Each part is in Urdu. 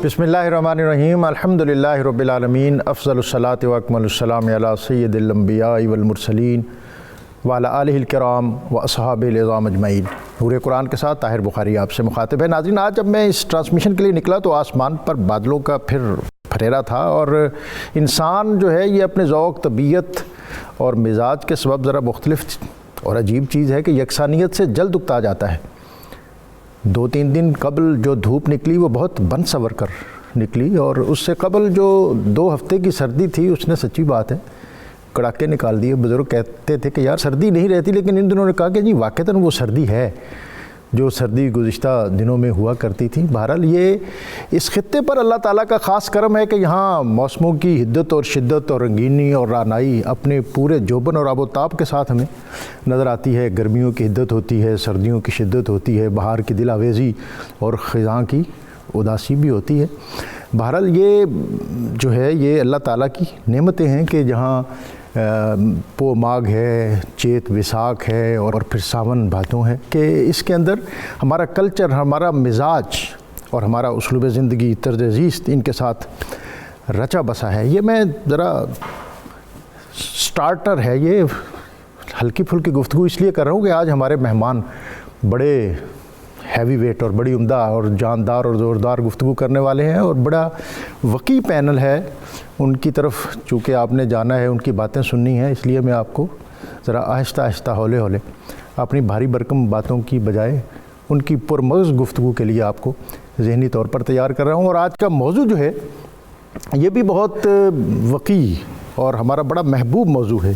بسم اللہ الرحمن الرحیم الحمدللہ رب العالمین افضل الصلاۃ و اکمل السلام علی سید الانبیاء والمرسلین وعلی آلہ الکرام و اصحاب العظام اجمعین۔ نور قرآن کے ساتھ طاہر بخاری آپ سے مخاطب ہے۔ ناظرین، آج جب میں اس ٹرانسمیشن کے لیے نکلا تو آسمان پر بادلوں کا پھر پھریرا تھا، اور انسان جو ہے یہ اپنے ذوق، طبیعت اور مزاج کے سبب ذرا مختلف اور عجیب چیز ہے کہ یکسانیت سے جلد اکتا جاتا ہے۔ 2-3 دن قبل جو دھوپ نکلی وہ بہت بن سور کر نکلی، اور اس سے قبل جو 2 ہفتے کی سردی تھی اس نے سچی بات ہے کڑاکے نکال دیے۔ بزرگ کہتے تھے کہ یار سردی نہیں رہتی، لیکن ان دنوں نے کہا کہ جی واقعتاً وہ سردی ہے جو سردی گزشتہ دنوں میں ہوا کرتی تھی۔ بہرحال یہ اس خطے پر اللہ تعالیٰ کا خاص کرم ہے کہ یہاں موسموں کی حدت اور شدت اور رنگینی اور رعنائی اپنے پورے جوبن اور آب و تاب کے ساتھ ہمیں نظر آتی ہے۔ گرمیوں کی حدت ہوتی ہے، سردیوں کی شدت ہوتی ہے، بہار کی دل آویزی اور خزاں کی اداسی بھی ہوتی ہے۔ بہرحال یہ جو ہے یہ اللہ تعالیٰ کی نعمتیں ہیں کہ جہاں پو ماگھ ہے، چیت ویساکھ ہے اور پھر ساون بھادوں ہے، کہ اس کے اندر ہمارا کلچر، ہمارا مزاج اور ہمارا اسلوب زندگی، طرز زیست ان کے ساتھ رچا بسا ہے۔ یہ میں ذرا سٹارٹر ہے، یہ ہلکی پھلکی گفتگو اس لیے کر رہا ہوں کہ آج ہمارے مہمان بڑے ہیوی ویٹ اور بڑی عمدہ اور جاندار اور زوردار گفتگو کرنے والے ہیں، اور بڑا وسیع پینل ہے۔ ان کی طرف چونکہ آپ نے جانا ہے، ان کی باتیں سننی ہیں، اس لیے میں آپ کو ذرا آہستہ آہستہ ہولے ہولے اپنی بھاری بھرکم باتوں کی بجائے ان کی پرمغز گفتگو کے لیے آپ کو ذہنی طور پر تیار کر رہا ہوں۔ اور آج کا موضوع جو ہے یہ بھی بہت وسیع اور ہمارا بڑا محبوب موضوع ہے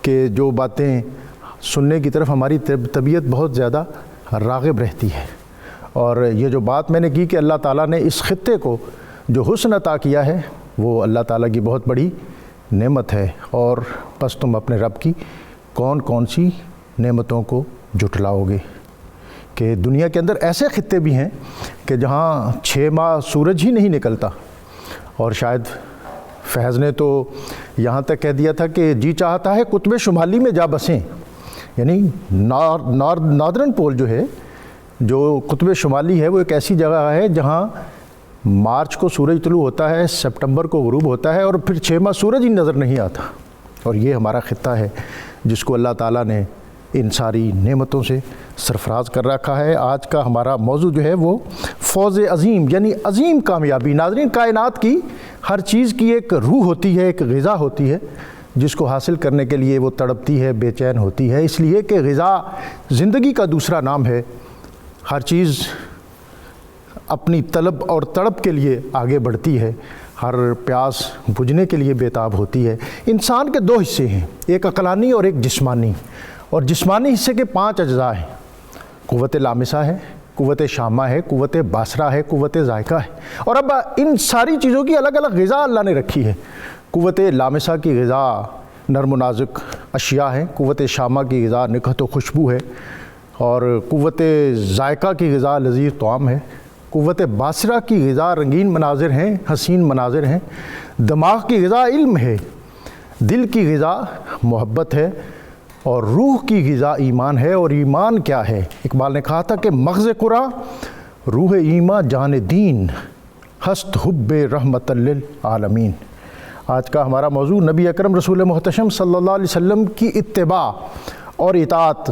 کہ جو باتیں سننے کی طرف ہماری طبیعت بہت زیادہ راغب رہتی ہے۔ اور یہ جو بات میں نے کی کہ اللہ تعالیٰ نے اس خطے کو جو حسن عطا کیا ہے وہ اللہ تعالیٰ کی بہت بڑی نعمت ہے، اور بس تم اپنے رب کی کون کون سی نعمتوں کو جھٹلاؤ گے کہ دنیا کے اندر ایسے خطے بھی ہیں کہ جہاں 6 ماہ سورج ہی نہیں نکلتا، اور شاید فیض نے تو یہاں تک کہہ دیا تھا کہ جی چاہتا ہے قطب شمالی میں جا بسیں، یعنی ناردرن پول جو ہے، جو قطب شمالی ہے، وہ ایک ایسی جگہ ہے جہاں مارچ کو سورج طلوع ہوتا ہے، سپٹمبر کو غروب ہوتا ہے، اور پھر 6 ماہ سورج ہی نظر نہیں آتا۔ اور یہ ہمارا خطہ ہے جس کو اللہ تعالیٰ نے ان ساری نعمتوں سے سرفراز کر رکھا ہے۔ آج کا ہمارا موضوع جو ہے وہ فوز عظیم، یعنی عظیم کامیابی۔ ناظرین، کائنات کی ہر چیز کی ایک روح ہوتی ہے، ایک غذا ہوتی ہے جس کو حاصل کرنے کے لیے وہ تڑپتی ہے، بے چین ہوتی ہے، اس لیے کہ غذا زندگی کا دوسرا نام ہے۔ ہر چیز اپنی طلب اور تڑپ کے لیے آگے بڑھتی ہے، ہر پیاس بجھنے کے لیے بےتاب ہوتی ہے۔ انسان کے 2 حصے ہیں، ایک عقلانی اور ایک جسمانی، اور جسمانی حصے کے 5 اجزاء ہیں۔ قوت لامسہ ہے، قوت شامہ ہے، قوت باصرہ ہے، قوت ذائقہ ہے، اور اب ان ساری چیزوں کی الگ الگ غذا اللہ نے رکھی ہے۔ قوت لامسہ کی غذا نرم و نازک اشیاء ہیں، قوت شامہ کی غذا نکہت و خوشبو ہے، اور قوت ذائقہ کی غذا لذیذ طعام ہے۔ قوت باصرہ کی غذا رنگین مناظر ہیں، حسین مناظر ہیں۔ دماغ کی غذا علم ہے، دل کی غذا محبت ہے، اور روح کی غذا ایمان ہے۔ اور ایمان کیا ہے؟ اقبال نے کہا تھا کہ مغز قرآ روح ایمان جان دین ہست حب رحمت للعالمین۔ آج کا ہمارا موضوع نبی اکرم رسول محتشم صلی اللہ علیہ وسلم کی اتباع اور اطاعت۔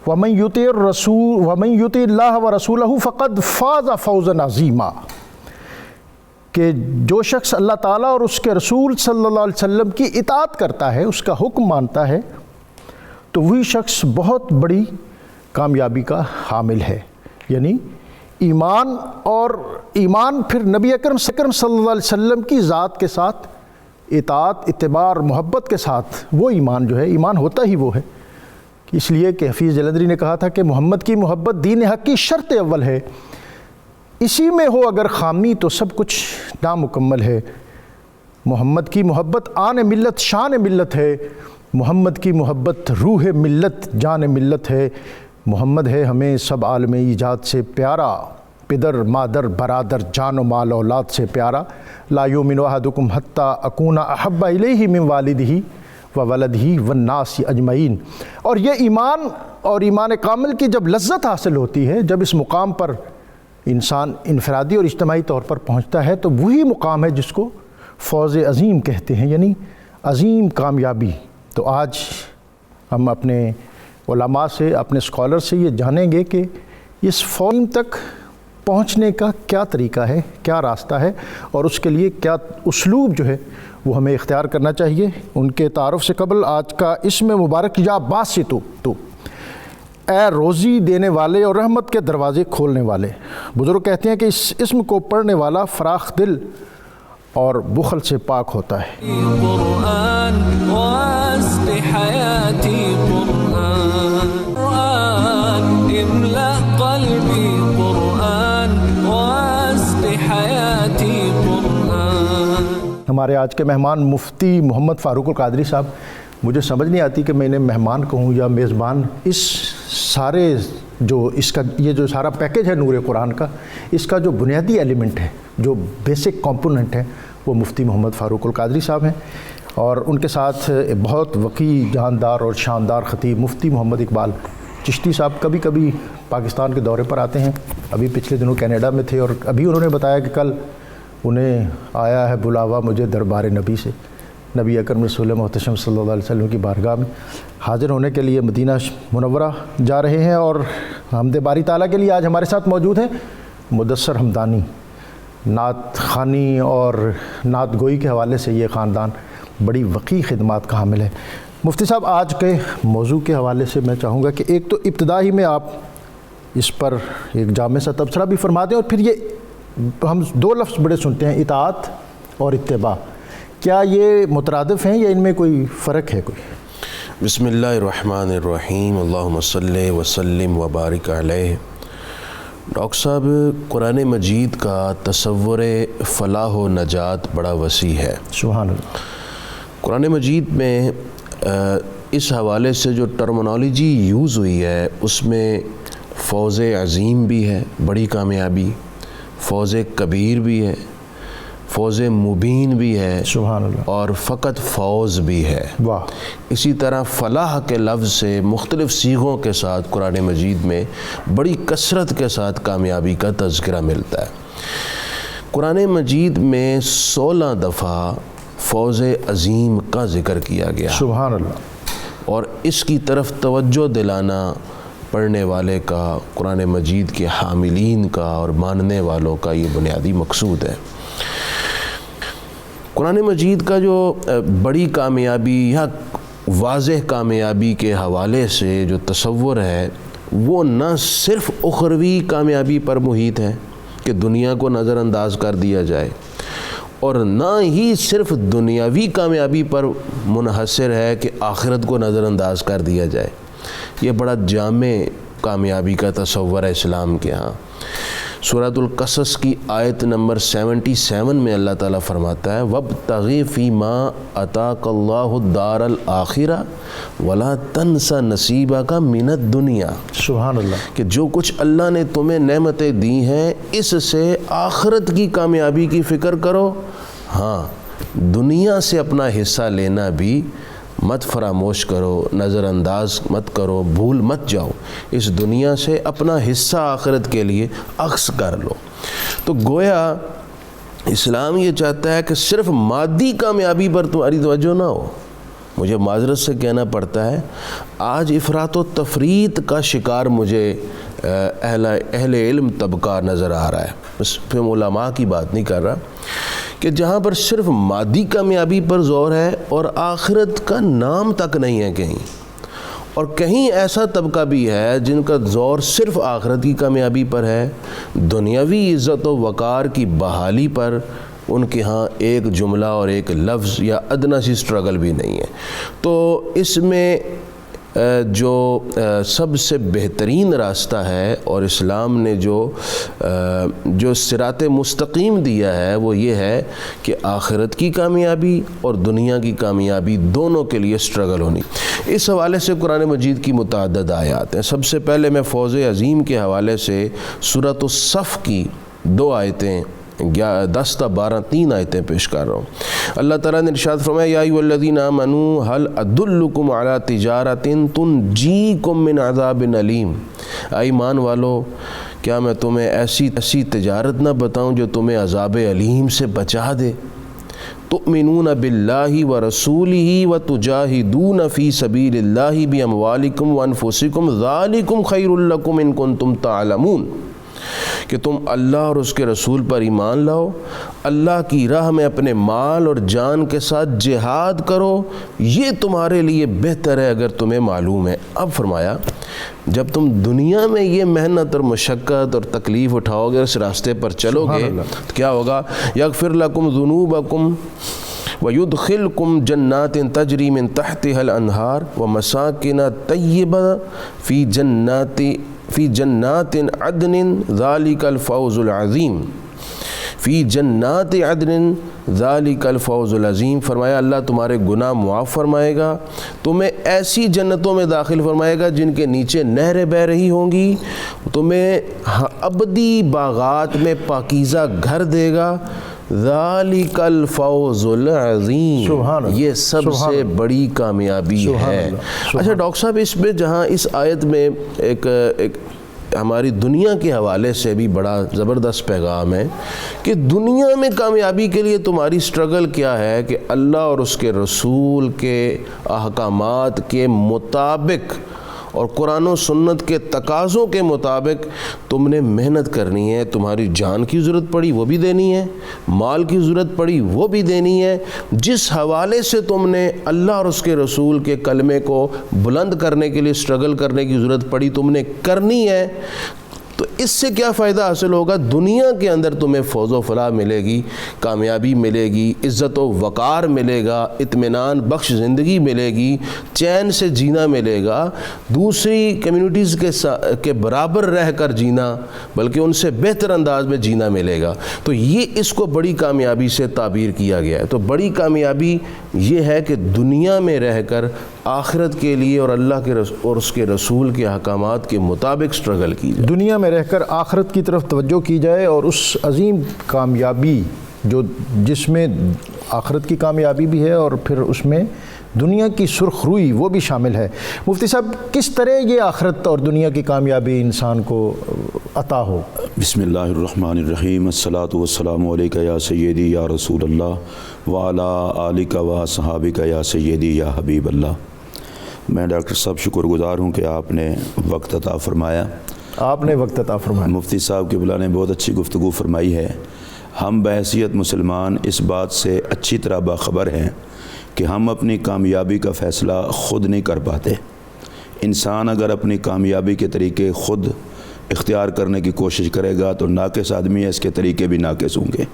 وَمَن يُطِعِ اللَّهَ وَرَسُولَهُ فَقَدْ فَازَ فَوْزًا عَظِيمًا، کہ جو شخص اللہ تعالیٰ اور اس کے رسول صلی اللہ علیہ وسلم کی اطاعت کرتا ہے، اس کا حکم مانتا ہے، تو وہی شخص بہت بڑی کامیابی کا حامل ہے۔ یعنی ایمان، اور ایمان پھر نبی اکرم صلی اللہ علیہ وسلم کی ذات کے ساتھ اطاعت، اتباع اور محبت کے ساتھ وہ ایمان جو ہے، ایمان ہوتا ہی وہ ہے۔ اس لیے کہ حفیظ جلندری نے کہا تھا کہ محمد کی محبت دین حق کی شرط اول ہے، اسی میں ہو اگر خامی تو سب کچھ نامکمل ہے۔ محمد کی محبت آن ملت شان ملت ہے، محمد کی محبت روح ملت جان ملت ہے۔ محمد ہے ہمیں سب عالم ایجاد سے پیارا، پدر مادر برادر جان و مال اولاد سے پیارا۔ لا یؤمن احدکم حتی اکون احب الیہ من والدہ وولدہ والناس اجمعین۔ اور یہ ایمان اور ایمان کامل کی جب لذت حاصل ہوتی ہے، جب اس مقام پر انسان انفرادی اور اجتماعی طور پر پہنچتا ہے تو وہی مقام ہے جس کو فوز عظیم کہتے ہیں، یعنی عظیم کامیابی۔ تو آج ہم اپنے علماء سے، اپنے اسکالر سے یہ جانیں گے کہ اس فوز تک پہنچنے کا کیا طریقہ ہے، کیا راستہ ہے، اور اس کے لیے کیا اسلوب جو ہے وہ ہمیں اختیار کرنا چاہیے۔ ان کے تعارف سے قبل آج کا اسم مبارک یا باسط تو اے روزی دینے والے اور رحمت کے دروازے کھولنے والے۔ بزرگ کہتے ہیں کہ اس اسم کو پڑھنے والا فراخ دل اور بخل سے پاک ہوتا ہے۔ قرآن واسق حیاتی قرآن، قرآن املأ قلبی قرآن واسق حیاتی قرآن۔ ہمارے آج کے مہمان مفتی محمد فاروق القادری صاحب، مجھے سمجھ نہیں آتی کہ میں انہیں مہمان کہوں یا میزبان۔ اس سارے جو اس کا یہ جو سارا پیکج ہے نور قرآن کا، اس کا جو بنیادی ایلیمنٹ ہے، جو بیسک کمپوننٹ ہے، وہ مفتی محمد فاروق القادری صاحب ہیں، اور ان کے ساتھ بہت وقی، جاندار اور شاندار خطیب مفتی محمد اقبال چشتی صاحب کبھی کبھی پاکستان کے دورے پر آتے ہیں۔ ابھی پچھلے دنوں کینیڈا میں تھے، اور ابھی انہوں نے بتایا کہ کل انہیں آیا ہے بلاوا مجھے دربار نبی سے، نبی اکرم رسول محتشم صلی اللہ علیہ وسلم کی بارگاہ میں حاضر ہونے کے لیے مدینہ منورہ جا رہے ہیں۔ اور حمد باری تعالیٰ کے لیے آج ہمارے ساتھ موجود ہیں مدثر حمدانی، نعت خوانی اور نعت گوئی کے حوالے سے یہ خاندان بڑی وقی خدمات کا حامل ہے۔ مفتی صاحب، آج کے موضوع کے حوالے سے میں چاہوں گا کہ ایک تو ابتدا ہی میں آپ اس پر ایک جامع سا تبصرہ بھی فرما دیں، اور پھر یہ ہم دو لفظ بڑے سنتے ہیں، اطاعت اور اتباع، کیا یہ مترادف ہیں یا ان میں کوئی فرق ہے کوئی؟ بسم اللہ الرحمن الرحیم، اللہم صلی وسلم وبارک علیہ۔ ڈاکٹر صاحب، قرآن مجید کا تصور فلاح و نجات بڑا وسیع ہے۔ سبحان اللہ۔ قرآن مجید میں اس حوالے سے جو ٹرمنالوجی یوز ہوئی ہے، اس میں فوز عظیم بھی ہے، بڑی کامیابی، فوز کبیر بھی ہے، فوز مبین بھی ہے، سبحان اللہ، اور فقط فوز بھی ہے۔ واہ۔ اسی طرح فلاح کے لفظ سے مختلف صیغوں کے ساتھ قرآن مجید میں بڑی کثرت کے ساتھ کامیابی کا تذکرہ ملتا ہے۔ قرآن مجید میں 16 دفعہ فوز عظیم کا ذکر کیا گیا، سبحان اللہ، اور اس کی طرف توجہ دلانا پڑھنے والے کا، قرآن مجید کے حاملین کا اور ماننے والوں کا یہ بنیادی مقصود ہے۔ قرآن مجید کا جو بڑی کامیابی یا واضح کامیابی کے حوالے سے جو تصور ہے، وہ نہ صرف اخروی کامیابی پر محیط ہے کہ دنیا کو نظر انداز کر دیا جائے، اور نہ ہی صرف دنیاوی کامیابی پر منحصر ہے کہ آخرت کو نظر انداز کر دیا جائے۔ یہ بڑا جامع کامیابی کا تصور ہے اسلام کے ہاں۔ سورۃ القصص کی آیت نمبر 77 میں اللہ تعالیٰ فرماتا ہے وَابْتَغِ فِي مَا آتَاكَ اللَّهُ الدَّارَ الْآخِرَةَ وَلَا تَنْسَ نَصِيبَكَ مِنَ الدُّنْيَا، سبحان اللہ، کہ جو کچھ اللہ نے تمہیں نعمتیں دی ہیں اس سے آخرت کی کامیابی کی فکر کرو، ہاں دنیا سے اپنا حصہ لینا بھی مت فراموش کرو، نظر انداز مت کرو، بھول مت جاؤ، اس دنیا سے اپنا حصہ آخرت کے لیے اخذ کر لو۔ تو گویا اسلام یہ چاہتا ہے کہ صرف مادی کامیابی پر تمہاری توجہ نہ ہو۔ مجھے معذرت سے کہنا پڑتا ہے، آج افراط و تفریط کا شکار مجھے اہل علم طبقہ نظر آ رہا ہے، بس پھر علماء کی بات نہیں کر رہا، کہ جہاں پر صرف مادی کامیابی پر زور ہے اور آخرت کا نام تک نہیں ہے کہیں، اور کہیں ایسا طبقہ بھی ہے جن کا زور صرف آخرت کی کامیابی پر ہے، دنیاوی عزت و وقار کی بحالی پر ان کے ہاں ایک جملہ اور ایک لفظ یا ادنا سی سٹرگل بھی نہیں ہے۔ تو اس میں جو سب سے بہترین راستہ ہے اور اسلام نے جو صراط مستقیم دیا ہے وہ یہ ہے کہ آخرت کی کامیابی اور دنیا کی کامیابی دونوں کے لیے سٹرگل ہونی۔ اس حوالے سے قرآن مجید کی متعدد آیات ہیں۔ سب سے پہلے میں فوز عظیم کے حوالے سے سورۃ الصف کی 2 آیتیں 10 تا 12 3 آیتیں پیش کر رہا ہوں۔ اللہ تعالیٰ نے ارشاد فرمایا یا ایھا الذین آمنوا هل ادلکم علی تجارۃ تنجیکم من عذاب علیم، ایمان والو کیا میں تمہیں ایسی تجارت نہ بتاؤں جو تمہیں عذاب علیم سے بچا دے؟ تؤمنون باللہ ورسولہ وتجاہدون فی سبیل اللہ باموالکم وانفسکم ذالکم خیر لکم ان کنتم تعلمون، کہ تم اللہ اور اس کے رسول پر ایمان لاؤ، اللہ کی راہ میں اپنے مال اور جان کے ساتھ جہاد کرو، یہ تمہارے لیے بہتر ہے اگر تمہیں معلوم ہے۔ اب فرمایا جب تم دنیا میں یہ محنت اور مشقت اور تکلیف اٹھاؤ گے، اس راستے پر چلو گے تو کیا ہوگا؟ یغفر لکم ذنوبکم وَيُدْخِلْكُمْ جَنَّاتٍ تَجْرِي مِن تَحْتِهَا الْأَنْهَارُ وَمَسَاكِنَ طَيِّبَةً فِي جَنَّاتٍ عَدْنٍ ذَلِكَ الْفَوْزُ الْعَظِيمُ، فی جنات عدن ذالک الفوز العظیم۔ فرمایا اللہ تمہارے گناہ معاف فرمائے گا، تمہیں ایسی جنتوں میں داخل فرمائے گا جن کے نیچے نہریں بہہ رہی ہوں گی، تمہیں ابدی باغات میں پاکیزہ گھر دے گا، ذالک الفوز العظیم، یہ سب سے بڑی کامیابی ہے۔ اچھا ڈاکٹر صاحب، اس میں جہاں اس آیت میں ایک ہماری دنیا کے حوالے سے بھی بڑا زبردست پیغام ہے کہ دنیا میں کامیابی کے لیے تمہاری سٹرگل کیا ہے کہ اللہ اور اس کے رسول کے احکامات کے مطابق اور قرآن و سنت کے تقاضوں کے مطابق تم نے محنت کرنی ہے۔ تمہاری جان کی ضرورت پڑی وہ بھی دینی ہے، مال کی ضرورت پڑی وہ بھی دینی ہے، جس حوالے سے تم نے اللہ اور اس کے رسول کے کلمے کو بلند کرنے کے لیے سٹرگل کرنے کی ضرورت پڑی تم نے کرنی ہے۔ تو اس سے کیا فائدہ حاصل ہوگا؟ دنیا کے اندر تمہیں فوز و فلاح ملے گی، کامیابی ملے گی، عزت و وقار ملے گا، اطمینان بخش زندگی ملے گی، چین سے جینا ملے گا، دوسری کمیونٹیز کے برابر رہ کر جینا، بلکہ ان سے بہتر انداز میں جینا ملے گا۔ تو یہ اس کو بڑی کامیابی سے تعبیر کیا گیا ہے۔ تو بڑی کامیابی یہ ہے کہ دنیا میں رہ کر آخرت کے لیے اور اللہ کے اور اس کے رسول کے احکامات کے مطابق سٹرگل کی جائے، دنیا میں رہ کر آخرت کی طرف توجہ کی جائے، اور اس عظیم کامیابی جس میں آخرت کی کامیابی بھی ہے اور پھر اس میں دنیا کی سرخ روئی وہ بھی شامل ہے۔ مفتی صاحب، کس طرح یہ آخرت اور دنیا کی کامیابی انسان کو عطا ہو؟ بسم اللہ الرحمن الرحیم، الصلاۃ والسلام علیک یا سیدی یا رسول اللہ وعلی آلک و اصحابک یا سیدی یا حبیب اللہ۔ میں ڈاکٹر صاحب شکر گزار ہوں کہ آپ نے وقت عطا فرمایا۔ آپ نے وقت عطا فرمایا۔ مفتی صاحب قبلہ نے بہت اچھی گفتگو فرمائی ہے۔ ہم بحیثیت مسلمان اس بات سے اچھی طرح باخبر ہیں کہ ہم اپنی کامیابی کا فیصلہ خود نہیں کر پاتے۔ انسان اگر اپنی کامیابی کے طریقے خود اختیار کرنے کی کوشش کرے گا تو ناقص آدمی ہے، اس کے طریقے بھی ناقص ہوں گے۔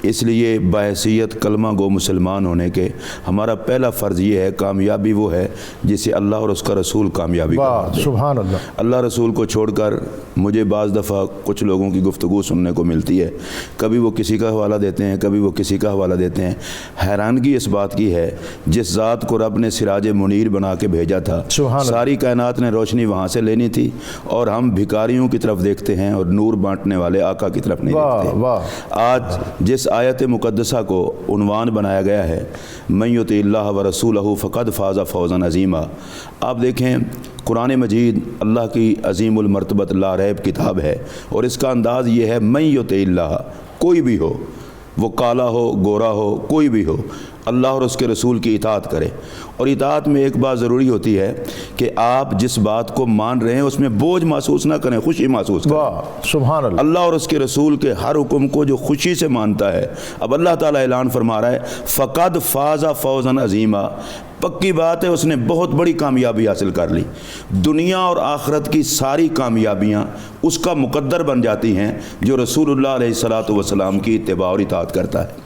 اس لیے بحیثیت کلمہ گو مسلمان ہونے کے ہمارا پہلا فرض یہ ہے، کامیابی وہ ہے جسے اللہ اور اس کا رسول کامیابی کرتے ہیں۔ سبحان اللہ۔ اللہ رسول کو چھوڑ کر مجھے بعض دفعہ کچھ لوگوں کی گفتگو سننے کو ملتی ہے، کبھی وہ کسی کا حوالہ دیتے ہیں، کبھی وہ کسی کا حوالہ دیتے ہیں۔ حیرانگی اس بات کی ہے، جس ذات کو رب نے سراج منیر بنا کے بھیجا تھا، ساری کائنات نے روشنی وہاں سے لینی تھی، اور ہم بھکاریوں کی طرف دیکھتے ہیں اور نور بانٹنے والے آقا کی طرف نہیں دیکھتے۔ آج جس آیت مقدسہ کو عنوان بنایا گیا ہے، من یطع اللہ ورسولہ فقد فاز فوزا عظیما، آپ دیکھیں قرآن مجید اللہ کی عظیم المرتبت لا ریب کتاب ہے، اور اس کا انداز یہ ہے، من یطع اللہ، کوئی بھی ہو، وہ کالا ہو گورا ہو کوئی بھی ہو، اللہ اور اس کے رسول کی اطاعت کرے۔ اور اطاعت میں ایک بات ضروری ہوتی ہے کہ آپ جس بات کو مان رہے ہیں اس میں بوجھ محسوس نہ کریں، خوشی محسوس کریں۔ سبحان اللہ۔ اللہ اور اس کے رسول کے ہر حکم کو جو خوشی سے مانتا ہے، اب اللہ تعالیٰ اعلان فرما رہا ہے، فقد فاز فوزا عظیما، پکی بات ہے اس نے بہت بڑی کامیابی حاصل کر لی۔ دنیا اور آخرت کی ساری کامیابیاں اس کا مقدر بن جاتی ہیں جو رسول اللہ علیہ الصلاۃ والسلام کی اتباع اور اطاعت کرتا ہے۔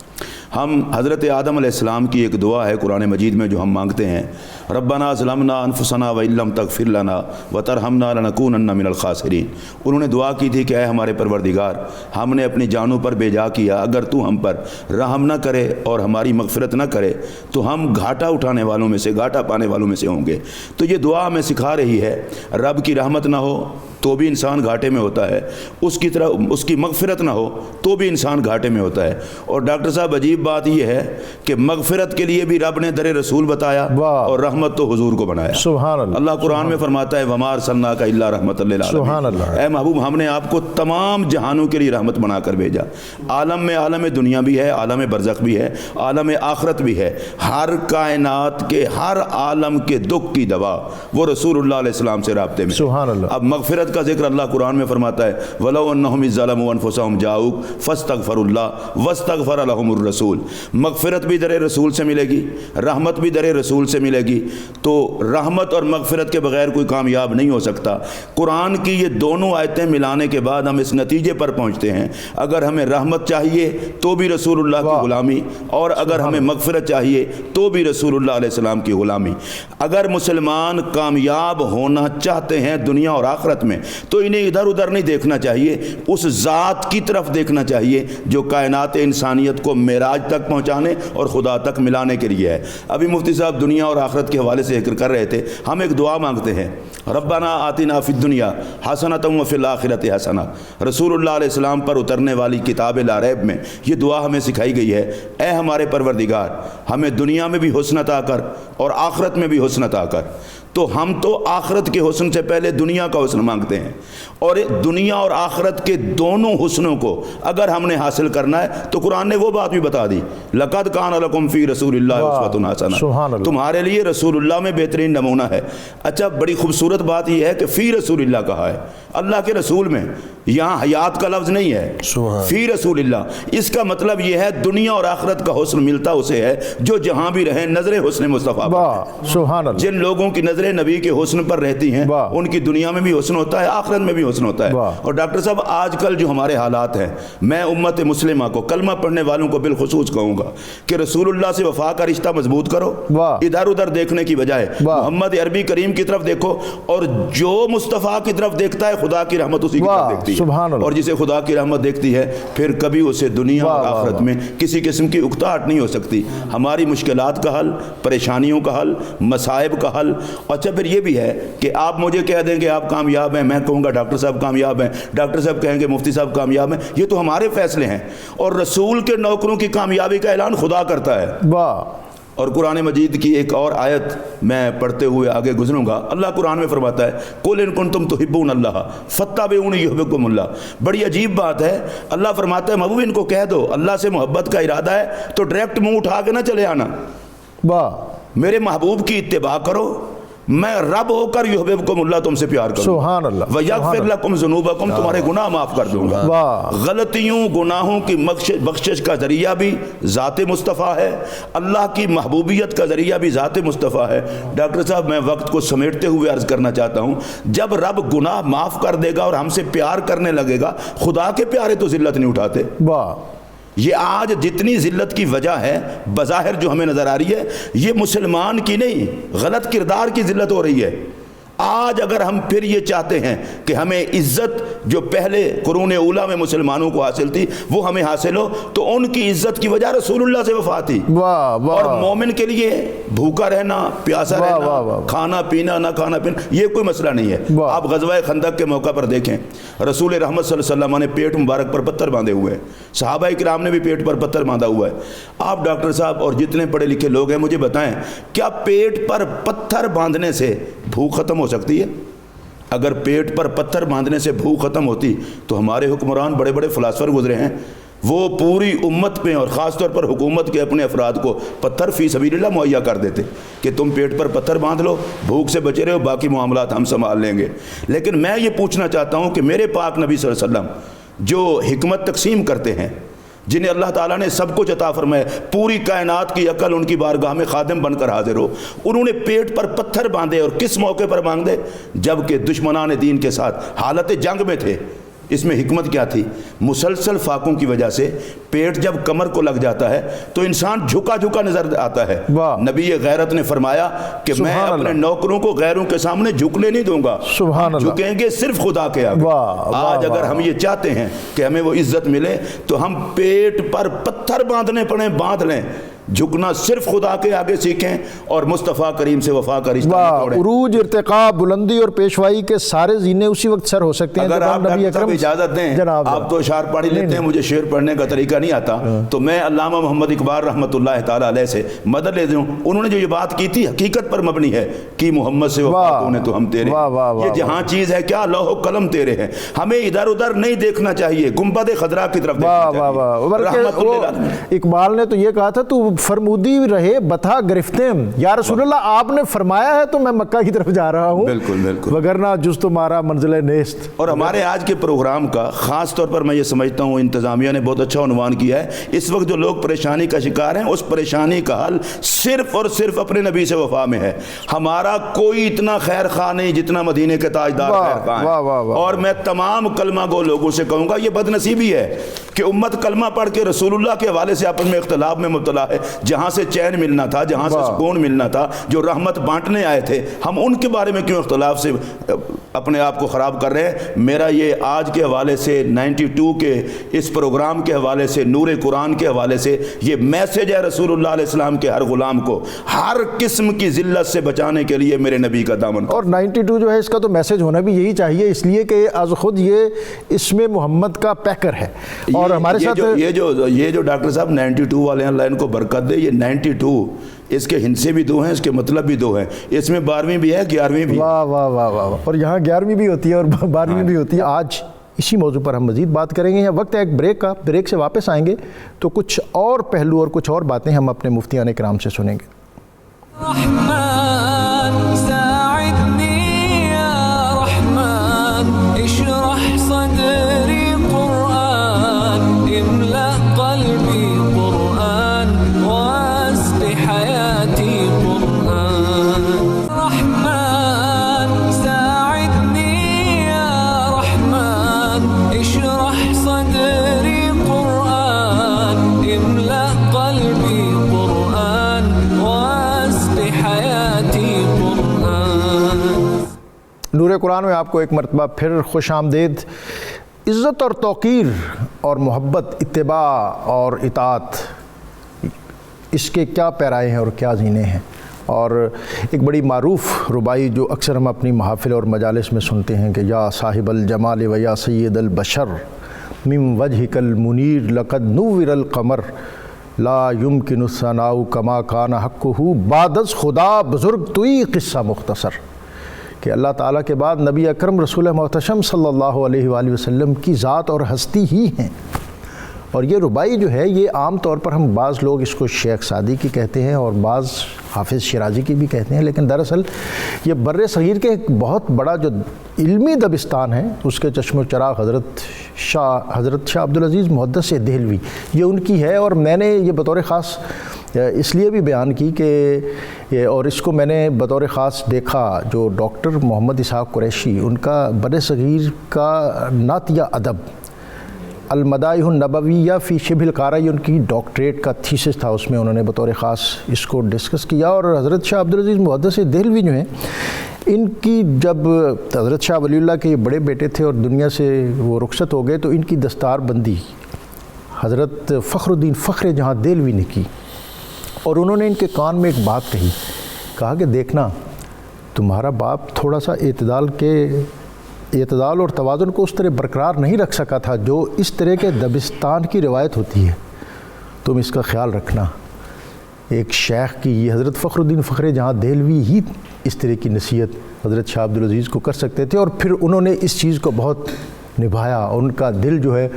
ہم حضرت آدم علیہ السلام کی ایک دعا ہے قرآن مجید میں جو ہم مانگتے ہیں، ربنا ظلمنا انفسنا وان لم تغفر لنا وترحمنا لنکونن من الخاسرین۔ انہوں نے دعا کی تھی کہ اے ہمارے پروردگار، ہم نے اپنی جانوں پر بیجا کیا، اگر تو ہم پر رحم نہ کرے اور ہماری مغفرت نہ کرے تو ہم گھاٹا اٹھانے والوں میں سے، گھاٹا پانے والوں میں سے ہوں گے۔ تو یہ دعا ہمیں سکھا رہی ہے، رب کی رحمت نہ ہو تو بھی انسان گھاٹے میں ہوتا ہے، اس کی طرح اس کی مغفرت نہ ہو تو بھی انسان گھاٹے میں ہوتا ہے۔ اور ڈاکٹر صاحب عجیب عجیب بات یہ ہے کہ مغفرت کے لیے بھی رب نے در رسول بتایا واہ۔ اور رحمت تو حضور کو بنایا۔ سبحان اللہ۔ اللہ قرآن میں فرماتا ہے وَمَا أَرْسَلْنَاكَ إِلَّا رَحْمَةً لِّلْعَالَمِينَ۔ سبحان اللہ۔ اے محبوب ہم نے آپ کو تمام جہانوں کے لیے رحمت بنا کر بھیجا۔ عالم میں عالم دنیا بھی ہے، عالم برزخ بھی ہے، عالم آخرت بھی ہے۔ ہر کائنات کے ہر عالم کے دکھ کی دوا وہ رسول اللہ علیہ السلام سے رابطے میں۔ سبحان اللہ۔ اب مغفرت کا ذکر اللہ قرآن میں فرماتا ہے وَلَوْ أَنَّهُمْ إِذ ظَلَمُوا أَنفُسَهُمْ جَاءُوكَ فَاسْتَغْفَرُوا اللَّهَ وَاسْتَغْفَرَ لَهُمُ الرَّسُولُ۔ مغفرت بھی در رسول سے ملے گی، رحمت بھی در رسول سے ملے گی، تو رحمت اور مغفرت کے بغیر کوئی کامیاب نہیں ہو سکتا۔ قرآن کی یہ دونوں آیتیں ملانے کے بعد ہم اس نتیجے پر پہنچتے ہیں اگر ہمیں رحمت چاہیے تو بھی رسول اللہ کی غلامی، اور اگر ہمیں مغفرت چاہیے تو بھی رسول اللہ علیہ السلام کی غلامی۔ اگر مسلمان کامیاب ہونا چاہتے ہیں دنیا اور آخرت میں تو انہیں ادھر ادھر نہیں دیکھنا چاہیے، اس ذات کی طرف دیکھنا چاہیے جو کائنات انسانیت کو معراج تک پہنچانے اور خدا تک ملانے کے لیے ہے۔ ابھی مفتی صاحب دنیا اور آخرت کے حوالے سے ذکر کر رہے تھے، ہم ایک دعا مانگتے ہیں ربنا آتنا فی الدنیا حسنۃ وفی الآخرۃ حسنہ۔ رسول اللہ علیہ السلام پر اترنے والی کتاب لا ریب میں یہ دعا ہمیں سکھائی گئی ہے، اے ہمارے پروردگار ہمیں دنیا میں بھی حسن عطا کر اور آخرت میں بھی حسن عطا کر۔ تو ہم تو آخرت کے حسن سے پہلے دنیا کا حسن مانگتے ہیں، اور دنیا اور آخرت کے دونوں حسنوں کو اگر ہم نے حاصل کرنا ہے تو قرآن نے وہ بات بھی بتا دی لَقَدْ كَانَ لَكُمْ فِي رَسُولِ اللَّهِ أُسْوَةٌ حَسَنَةٌ، تمہارے لیے رسول اللہ میں بہترین نمونہ ہے۔ اچھا بڑی خوبصورت بات یہ ہے کہ فی رسول اللہ کہا ہے، اللہ کے رسول میں، یہاں حیات کا لفظ نہیں ہے، فی رسول اللہ۔ اس کا مطلب یہ ہے دنیا اور آخرت کا حسن ملتا اسے ہے جو جہاں بھی رہیں نظر حسن مصطفیٰ پر۔ سبحان اللہ۔ جن لوگوں کی نظریں نبی کے حسن پر رہتی ہیں ان کی دنیا میں بھی حسن ہوتا ہے، آخرت میں بھی حسن ہوتا ہے۔ اور ڈاکٹر صاحب آج کل جو ہمارے حالات ہیں، میں امت مسلمہ کو کلمہ پڑھنے والوں کو بالخصوص کہوں گا کہ رسول اللہ سے وفا کا رشتہ مضبوط کرو، ادھر ادھر دیکھنے کی بجائے محمد عربی کریم کی طرف دیکھو، اور جو مصطفیٰ کی طرف دیکھتا ہے خدا کی رحمت اسی کی طرف دیکھتی ہے، اور جسے خدا کی رحمت دیکھتی ہے پھر کبھی اسے دنیا اور آخرت میں کسی قسم کی اکتاہٹ نہیں ہو سکتی۔ ہماری مشکلات کا حل، پریشانیوں کا حل، مصائب کا حل۔ اچھا پھر یہ بھی ہے کہ آپ مجھے کہہ دیں کہ آپ کامیاب ہیں، میں کہوں گا ڈاکٹر صاحب کامیاب ہیں، ڈاکٹر صاحب کہیں گے مفتی صاحب کامیاب ہیں، یہ تو ہمارے فیصلے ہیں، اور رسول کے نوکروں کی کامیابی کا اعلان خدا کرتا ہے۔ اور قرآن مجید کی ایک اور آیت میں پڑھتے ہوئے آگے گزروں گا۔ اللہ قرآن میں فرماتا ہے قُلْ إِن كُنتُمْ تُحِبُّونَ اللَّهَ فَاتَّبِعُونِي يُحْبِبْكُمُ اللَّهُ۔ بڑی عجیب بات ہے، اللہ فرماتا ہے محبوب ان کو کہہ دو اللہ سے محبت کا ارادہ ہے تو ڈائریکٹ منہ اٹھا کے نہ چلے آنا، میرے محبوب کی اتباع کرو، میں رب ہو کر یحببکم اللہ تم سے پیار کروں، سبحان اللہ، ویغفر لکم ذنوبکم تمہارے گناہ معاف کر دوں گا۔ غلطیوں گناہوں کی بخشش کا ذریعہ بھی ذات مصطفیٰ ہے، اللہ کی محبوبیت کا ذریعہ بھی ذات مصطفیٰ ہے۔ ڈاکٹر صاحب میں وقت کو سمیٹتے ہوئے عرض کرنا چاہتا ہوں، جب رب گناہ معاف کر دے گا اور ہم سے پیار کرنے لگے گا، خدا کے پیارے تو ذلت نہیں اٹھاتے۔ یہ آج جتنی ذلت کی وجہ ہے بظاہر جو ہمیں نظر آ رہی ہے، یہ مسلمان کی نہیں، غلط کردار کی ذلت ہو رہی ہے۔ آج اگر ہم پھر یہ چاہتے ہیں کہ ہمیں عزت جو پہلے قرون اولیٰ میں مسلمانوں کو حاصل تھی وہ ہمیں حاصل ہو، تو ان کی عزت کی وجہ رسول اللہ سے وفا تھی۔ اور مومن کے لیے بھوکا رہنا، پیاسا رہنا، کھانا پینا نہ کھانا پینا یہ کوئی مسئلہ نہیں ہے۔ آپ غزوہ خندق کے موقع پر دیکھیں، رسول رحمت صلی اللہ علیہ وسلم نے پیٹ مبارک پر پتھر باندھے ہوئے ہیں، صحابہ کرام نے بھی پیٹ پر پتھر باندھا ہوا ہے۔ آپ ڈاکٹر صاحب اور جتنے پڑھے لکھے لوگ ہیں مجھے بتائیں، کیا پیٹ پر پتھر باندھنے سے بھوک ختم ہو سکتی ہے؟ اگر پیٹ پر پتھر باندھنے سے بھوک ختم ہوتی تو ہمارے حکمران بڑے بڑے فلاسفر گزرے ہیں، وہ پوری امت پہ اور خاص طور پر حکومت کے اپنے افراد کو پتھر فی سبیل اللہ مہیا کر دیتے کہ تم پیٹ پر پتھر باندھ لو، بھوک سے بچے رہو، باقی معاملات ہم سنبھال لیں گے۔ لیکن میں یہ پوچھنا چاہتا ہوں کہ میرے پاک نبی صلی اللہ علیہ وسلم جو حکمت تقسیم کرتے ہیں، جنہیں اللہ تعالیٰ نے سب کچھ عطا فرمایا، پوری کائنات کی عقل ان کی بارگاہ میں خادم بن کر حاضر ہو، انہوں نے پیٹ پر پتھر باندھے، اور کس موقع پر باندھے؟ جبکہ دشمنان دین کے ساتھ حالت جنگ میں تھے۔ اس میں حکمت کیا تھی؟ مسلسل فاقوں کی وجہ سے پیٹ جب کمر کو لگ جاتا ہے تو انسان جھکا جھکا نظر آتا ہے۔ نبی غیرت نے فرمایا کہ میں اپنے نوکروں کو غیروں کے سامنے جھکنے نہیں دوں گا، جھکیں گے صرف خدا کے آگے۔ آج اگر ہم یہ چاہتے ہیں کہ ہمیں وہ عزت ملے تو ہم پیٹ پر پتھر باندھنے پڑیں، باندھ لیں، جھکنا صرف خدا کے آگے سیکھیں اور مصطفیٰ کریم سے وفا کا رشتہ واہ، توڑیں۔ عروج، ارتقاء، بلندی اور پیشوائی کے سارے زینے اسی وقت سر ہو سکتے ہیں اگر جب آپ ہم نبی ڈاکٹر صاحب اکرم اجازت دیں، جناب آپ تو اشعار پڑھ لیتے ہیں، مجھے شعر پڑھنے کا طریقہ نہیں آتا، تو میں علامہ محمد اقبال رحمۃ اللہ تعالیٰ علیہ سے مدد لے دوں۔ انہوں نے جو یہ بات کی تھی حقیقت پر مبنی ہے کہ محمد سے وفا تو نے تو ہم تیرے، واہ واہ واہ یہ جہاں چیز ہے کیا لوح و قلم تیرے ہیں، ہمیں ادھر ادھر نہیں دیکھنا چاہیے، گنبد خضرا کی طرف واہ دیکھنا واہ واہ، چاہیے۔ بلکہ رحمت وہ للعالمین۔ اقبال نے تو یہ کہا تھا تو فرمودی رہے بتا گرفتیم، یا رسول اللہ آپ نے فرمایا ہے تو میں مکہ کی طرف جا رہا ہوں، بالکل بالکل، وگرنہ جز تمہارا منزل نیست۔ اور ہمارے آج کے پروگرام کا خاص طور پر میں یہ سمجھتا ہوں انتظامیہ نے بہت اچھا عنوان کیا ہے، اس وقت جو لوگ پریشانی کا شکار ہیں اس پریشانی کا حل صرف اور صرف اپنے نبی سے وفا میں ہے۔ ہمارا کوئی اتنا خیر خواہ نہیں جتنا مدینے کے تاجدار واہ، خیر خواہ واہ، واہ، ہیں، واہ۔ اور میں تمام کلمہ گو لوگوں سے کہوں گا یہ بد نصیبی ہے کہ امت کلمہ پڑھ کے رسول اللہ کے حوالے سے آپس میں اختلاف میں مبتلا ہے۔ جہاں سے چین ملنا تھا، جہاں سے واہ۔ سکون ملنا تھا، جو رحمت بانٹنے آئے تھے، ہم ان کے بارے میں کیوں اختلاف سے اپنے آپ کو خراب کر رہے ہیں۔ میرا یہ آج کے حوالے سے 92 کے اس پروگرام کے حوالے سے، نور قرآن کے حوالے سے یہ میسج ہے رسول اللہ علیہ السلام کے ہر غلام کو ہر قسم کی ذلت سے بچانے کے لیے میرے نبی کا دامن۔ اور 92 جو ہے اس کا تو میسج ہونا بھی یہی چاہیے، اس لیے کہ از خود یہ اسم محمد کا پیکر ہے، اور ہمارے ساتھ یہ جو ڈاکٹر صاحب 92 والے ہیں، اللہ ان کو برکت دے، یہ 92 اس کے ہندسے بھی دو ہیں، اس کے مطلب بھی دو ہیں، اس میں 12ویں بھی ہے 11ویں بھی ہے۔ واہ واہ واہ واہ، اور یہاں 11ویں بھی ہوتی ہے اور 12ویں بھی ہوتی ہے۔ آج اسی موضوع پر ہم مزید بات کریں گے، وقت ہے ایک بریک کا، بریک سے واپس آئیں گے تو کچھ اور پہلو اور کچھ اور باتیں ہم اپنے مفتیان کرام سے سنیں گے۔ رحمن ساعدني يا رحمن اشرح صدري قرآن املأ قلبي قرآن واسق حياتي قرآن رحمن ساعدني يا رحمن اشرح صدري قرآن املأ قلبي قرآن واسق حياتي قرآن۔ نور قرآن میں آپ کو ایک مرتبہ پھر خوش آمدید۔ عزت اور توقیر اور محبت، اتباع اور اطاعت، اس کے کیا پیرائے ہیں اور کیا زینے ہیں۔ اور ایک بڑی معروف ربائی جو اکثر ہم اپنی محافل اور مجالس میں سنتے ہیں کہ یا صاحب الجمال و یا سید البشر من وجهک المنیر لقد نور القمر لا يمکن الثناء کما کان حقہ بعد از خدا بزرگ توئی قصہ مختصر، کہ اللہ تعالیٰ کے بعد نبی اکرم رسول محتشم صلی اللہ علیہ وآلہ وسلم کی ذات اور ہستی ہی ہیں۔ اور یہ ربائی جو ہے یہ عام طور پر ہم بعض لوگ اس کو شیخ سعدی کی کہتے ہیں اور بعض حافظ شیرازی کی بھی کہتے ہیں، لیکن دراصل یہ بر صغیر کے ایک بہت بڑا جو علمی دبستان ہے اس کے چشم و چراغ حضرت شاہ عبدالعزیز محدث دہلوی یہ ان کی ہے، اور میں نے یہ بطور خاص اس لیے بھی بیان کی کہ اور اس کو میں نے بطور خاص دیکھا جو ڈاکٹر محمد اسحاق قریشی ان کا بر صغیر کا نعتیہ ادب المدائح النبویہ فی شبہ القارہ، یہ ان کی ڈاکٹریٹ کا تھیسس تھا، اس میں انہوں نے بطور خاص اس کو ڈسکس کیا۔ اور حضرت شاہ عبدالعزیز محدث دہلوی جو ہیں ان کی جب حضرت شاہ ولی اللہ کے بڑے بیٹے تھے اور دنیا سے وہ رخصت ہو گئے تو ان کی دستار بندی حضرت فخر الدین فخر جہاں دہلوی نے کی، اور انہوں نے ان کے کان میں ایک بات کہا کہ دیکھنا تمہارا باپ تھوڑا سا اعتدال اور توازن کو اس طرح برقرار نہیں رکھ سکا تھا جو اس طرح کے دبستان کی روایت ہوتی ہے، تم اس کا خیال رکھنا۔ ایک شیخ کی یہ حضرت فخر الدین فخر جہاں دہلوی ہی اس طرح کی نصیحت حضرت شاہ عبدالعزیز کو کر سکتے تھے، اور پھر انہوں نے اس چیز کو بہت نبھایا، اور ان کا دل جو ہے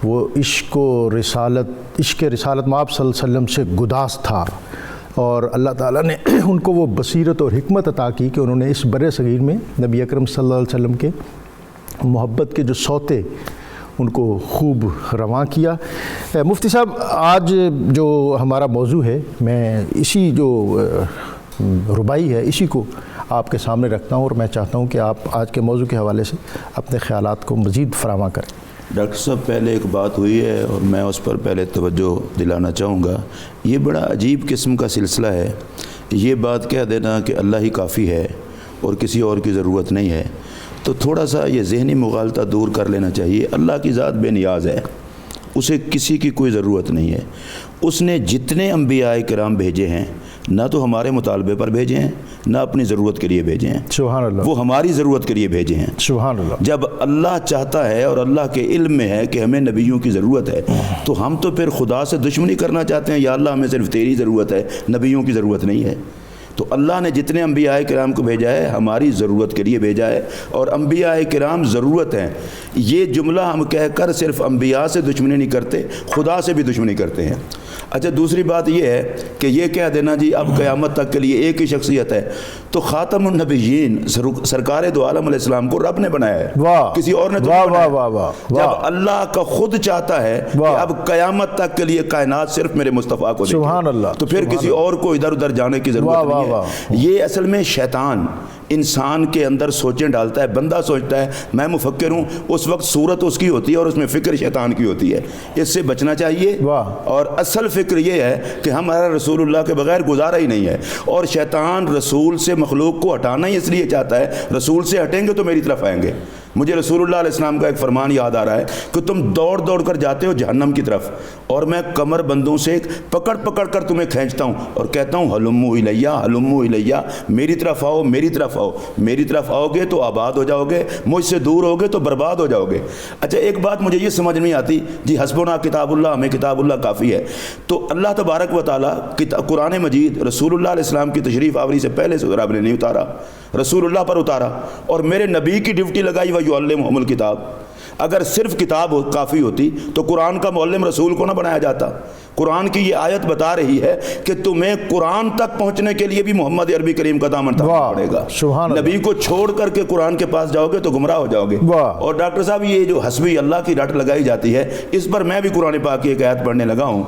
وہ عشق رسالت مآب صلی اللہ علیہ وسلم سے گداز تھا، اور اللہ تعالیٰ نے ان کو وہ بصیرت اور حکمت عطا کی کہ انہوں نے اس بر صغیر میں نبی اکرم صلی اللہ علیہ وسلم کے محبت کے جو سوتے ان کو خوب رواں کیا۔ مفتی صاحب آج جو ہمارا موضوع ہے میں اسی جو ربائی ہے اسی کو آپ کے سامنے رکھتا ہوں، اور میں چاہتا ہوں کہ آپ آج کے موضوع کے حوالے سے اپنے خیالات کو مزید فراہم کریں۔ ڈاکٹر صاحب پہلے ایک بات ہوئی ہے اور میں اس پر پہلے توجہ دلانا چاہوں گا، یہ بڑا عجیب قسم کا سلسلہ ہے، یہ بات کہہ دینا کہ اللہ ہی کافی ہے اور کسی اور کی ضرورت نہیں ہے، تو تھوڑا سا یہ ذہنی مغالطہ دور کر لینا چاہیے۔ اللہ کی ذات بے نیاز ہے، اسے کسی کی کوئی ضرورت نہیں ہے. اس نے جتنے انبیاء کرام بھیجے ہیں نہ تو ہمارے مطالبے پر بھیجے ہیں نہ اپنی ضرورت کے لیے بھیجے ہیں. سبحان اللہ. وہ ہماری ضرورت کے لیے بھیجے ہیں. سبحان اللہ. جب اللہ چاہتا ہے اور اللہ کے علم میں ہے کہ ہمیں نبیوں کی ضرورت ہے تو ہم تو پھر خدا سے دشمنی کرنا چاہتے ہیں, یا اللہ ہمیں صرف تیری ضرورت ہے, نبیوں کی ضرورت نہیں ہے. تو اللہ نے جتنے انبیاء کرام کو بھیجا ہے ہماری ضرورت کے لیے بھیجا ہے, اور انبیاء کرام ضرورت ہیں. یہ جملہ ہم کہہ کر صرف انبیاء سے دشمنی نہیں کرتے, خدا سے بھی دشمنی کرتے ہیں. اچھا دوسری بات یہ ہے کہ یہ کہہ دینا جی اب قیامت تک کے لیے ایک ہی شخصیت ہے, تو خاتم النبیین سرکار دو عالم علیہ السلام کو رب نے بنایا ہے, کسی اور نے تو نہیں بنایا. جب اللہ کا خود چاہتا ہے کہ اب قیامت تک کے لیے کائنات صرف میرے مصطفیٰ کو سبحان اللہ, تو پھر کسی اور کو ادھر ادھر جانے کی ضرورت نہیں ہے. یہ اصل میں شیطان انسان کے اندر سوچیں ڈالتا ہے. بندہ سوچتا ہے میں مفکر ہوں, اس وقت صورت اس کی ہوتی ہے اور اس میں فکر شیطان کی ہوتی ہے. اس سے بچنا چاہیے. اور اصل فکر یہ ہے کہ ہمارا رسول اللہ کے بغیر گزارا ہی نہیں ہے, اور شیطان رسول سے مخلوق کو ہٹانا ہی اس لیے چاہتا ہے, رسول سے ہٹیں گے تو میری طرف آئیں گے. مجھے رسول اللہ علیہ السلام کا ایک فرمان یاد آ رہا ہے کہ تم دوڑ دوڑ کر جاتے ہو جہنم کی طرف, اور میں کمر بندوں سے پکڑ پکڑ کر تمہیں کھینچتا ہوں اور کہتا ہوں ہلمو الیہ ہلمو الیہ, میری طرف آؤ میری طرف آؤ. میری طرف آؤ گے تو آباد ہو جاؤ گے, مجھ سے دور ہوگے تو برباد ہو جاؤ گے. اچھا ایک بات مجھے یہ سمجھ نہیں آتی, جی حسبنا کتاب اللہ, ہمیں کتاب اللہ کافی ہے. تو اللہ تبارک و تعالیٰ قرآن مجید رسول اللہ علیہ السلام کی تشریف آوری سے پہلے سے رب نے نہیں اتارا, رسول اللہ پر اتارا, اور میرے نبی کی ڈیوٹی لگائی وَيُعَلِّمُهُمُ الْكِتَابَ. اگر صرف کتاب کافی ہوتی تو قرآن کا معلم رسول کو نہ بنایا جاتا. قرآن کی یہ آیت بتا رہی ہے کہ تمہیں قرآن تک پہنچنے کے لیے بھی محمد عربی کریم کا دامن تھامنا پڑے گا. نبی کو چھوڑ کر کے قرآن کے پاس جاؤ گے تو گمراہ ہو جاؤ گے. اور ڈاکٹر صاحب یہ جو حسبی اللہ کی رٹ لگائی جاتی ہے, اس پر میں بھی قرآن پاک کی ایک آیت پڑھنے لگا ہوں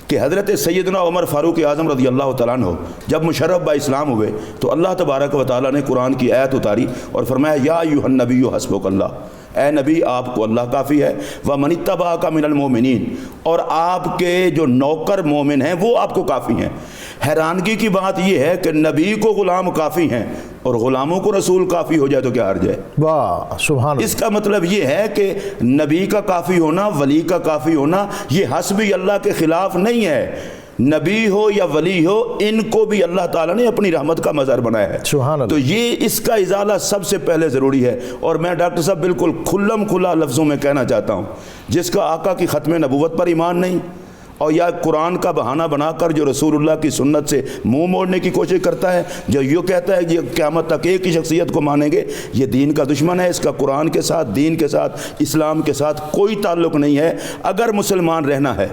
کہ حضرت سیدنا عمر فاروق اعظم رضی اللہ تعالیٰ عنہ جب مشرف با اسلام ہوئے تو اللہ تبارک و تعالیٰ نے قرآن کی آیت اتاری اور فرمایا یا ایھا النبی حسبک اللہ, اے نبی آپ کو اللہ کافی ہے. وَمَنِ اتَّبَعَكَ مِنَ الْمُؤْمِنِينَ, اور آپ کے جو نوکر مومن ہیں وہ آپ کو کافی ہیں. حیرانگی کی بات یہ ہے کہ نبی کو غلام کافی ہیں اور غلاموں کو رسول کافی ہو جائے تو کیا حرج ہے؟ واہ سبحان اللہ. اس کا مطلب یہ ہے کہ نبی کا کافی ہونا, ولی کا کافی ہونا, یہ حسبی اللہ کے خلاف نہیں ہے. نبی ہو یا ولی ہو, ان کو بھی اللہ تعالیٰ نے اپنی رحمت کا مظہر بنایا ہے. سبحان اللہ. تو یہ اس کا ازالہ سب سے پہلے ضروری ہے. اور میں ڈاکٹر صاحب بالکل کھلم کھلا لفظوں میں کہنا چاہتا ہوں, جس کا آقا کی ختم نبوت پر ایمان نہیں اور یا قرآن کا بہانہ بنا کر جو رسول اللہ کی سنت سے منہ موڑنے کی کوشش کرتا ہے, جو یہ کہتا ہے کہ قیامت تک ایک ہی شخصیت کو مانیں گے, یہ دین کا دشمن ہے. اس کا قرآن کے ساتھ, دین کے ساتھ, اسلام کے ساتھ کوئی تعلق نہیں ہے. اگر مسلمان رہنا ہے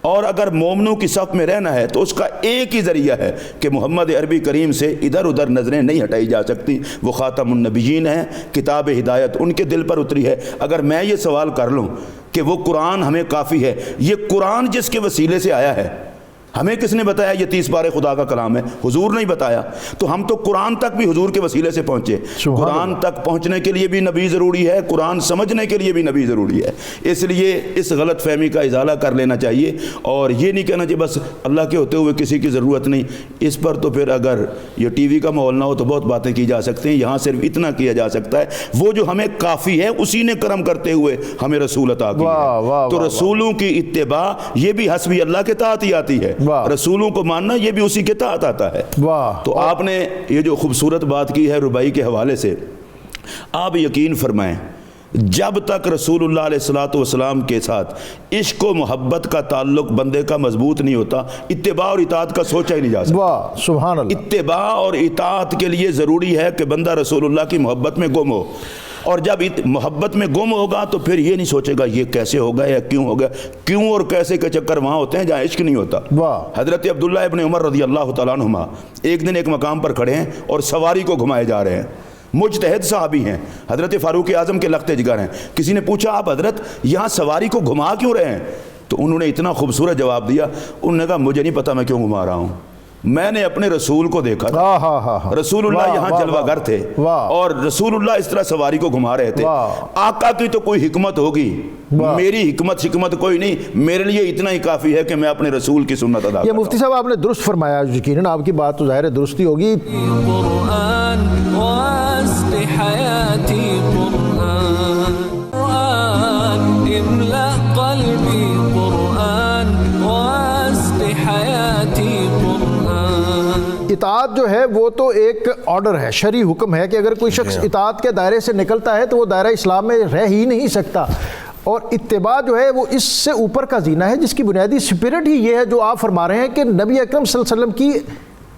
اور اگر مومنوں کی صف میں رہنا ہے تو اس کا ایک ہی ذریعہ ہے کہ محمد عربی کریم سے ادھر ادھر نظریں نہیں ہٹائی جا سکتی. وہ خاتم النبیین ہیں, کتاب ہدایت ان کے دل پر اتری ہے. اگر میں یہ سوال کر لوں کہ وہ قرآن ہمیں کافی ہے, یہ قرآن جس کے وسیلے سے آیا ہے, ہمیں کس نے بتایا یہ 30 پارے خدا کا کلام ہے؟ حضور نہیں بتایا. تو ہم تو قرآن تک بھی حضور کے وسیلے سے پہنچے. قرآن تک پہنچنے کے لیے بھی نبی ضروری ہے, قرآن سمجھنے کے لیے بھی نبی ضروری ہے. اس لیے اس غلط فہمی کا ازالہ کر لینا چاہیے, اور یہ نہیں کہنا چاہیے بس اللہ کے ہوتے ہوئے کسی کی ضرورت نہیں. اس پر تو پھر اگر یہ ٹی وی کا ماحول نہ ہو تو بہت باتیں کی جا سکتی ہیں. یہاں صرف اتنا کیا جا سکتا ہے, وہ جو ہمیں کافی ہے اسی نے کرم کرتے ہوئے ہمیں رسول عطا کی ہے. تو رسولوں کی اتباع یہ بھی حسبی اللہ کے تحت ہی آتی ہے, رسولوں کو ماننا یہ بھی اسی کے تحت آتا ہے. تو آپ نے یہ جو خوبصورت بات کی ہے ربائی کے حوالے سے, آپ یقین فرمائیں جب تک رسول اللہ علیہ الصلوۃ والسلام کے ساتھ عشق و محبت کا تعلق بندے کا مضبوط نہیں ہوتا, اتباع اور اطاعت کا سوچا ہی نہیں جا سکتا. سبحان اللہ. اتباع اور اطاعت کے لیے ضروری ہے کہ بندہ رسول اللہ کی محبت میں گم ہو, اور جب محبت میں گم ہوگا تو پھر یہ نہیں سوچے گا یہ کیسے ہوگا یا کیوں ہوگا. کیوں اور کیسے کے چکر وہاں ہوتے ہیں جہاں عشق نہیں ہوتا. حضرت عبداللہ ابن عمر رضی اللہ تعالیٰ عنہما ایک دن ایک مقام پر کھڑے ہیں اور سواری کو گھمائے جا رہے ہیں. مجتہد صحابی ہیں, حضرت فاروق اعظم کے لخت جگر ہیں. کسی نے پوچھا آپ حضرت یہاں سواری کو گھما کیوں رہے ہیں؟ تو انہوں نے اتنا خوبصورت جواب دیا, انہوں نے کہا مجھے نہیں پتا میں کیوں گھما رہا ہوں, میں نے اپنے رسول کو دیکھا تھا. رسول اللہ یہاں جلوہ گر تھے اور رسول اللہ اس طرح سواری کو گھما رہے تھے. آقا کی تو کوئی حکمت ہوگی, میری حکمت کوئی نہیں. میرے لیے اتنا ہی کافی ہے کہ میں اپنے رسول کی سنت ادا کرتا ہوں. یہ مفتی صاحب آپ نے درست فرمایا, یقیناً آپ کی بات تو ظاہر درستی ہوگی. قرآن واسق حیاتی قرآن, قرآن املأ قلبی اطاعت جو ہے وہ تو ایک آرڈر ہے، شرعی حکم ہے کہ اگر کوئی شخص اطاعت کے دائرے سے نکلتا ہے تو وہ دائرہ اسلام میں رہ ہی نہیں سکتا، اور اتباع جو ہے وہ اس سے اوپر کا زینہ ہے، جس کی بنیادی سپرٹ ہی یہ ہے جو آپ فرما رہے ہیں کہ نبی اکرم صلی اللہ علیہ وسلم کی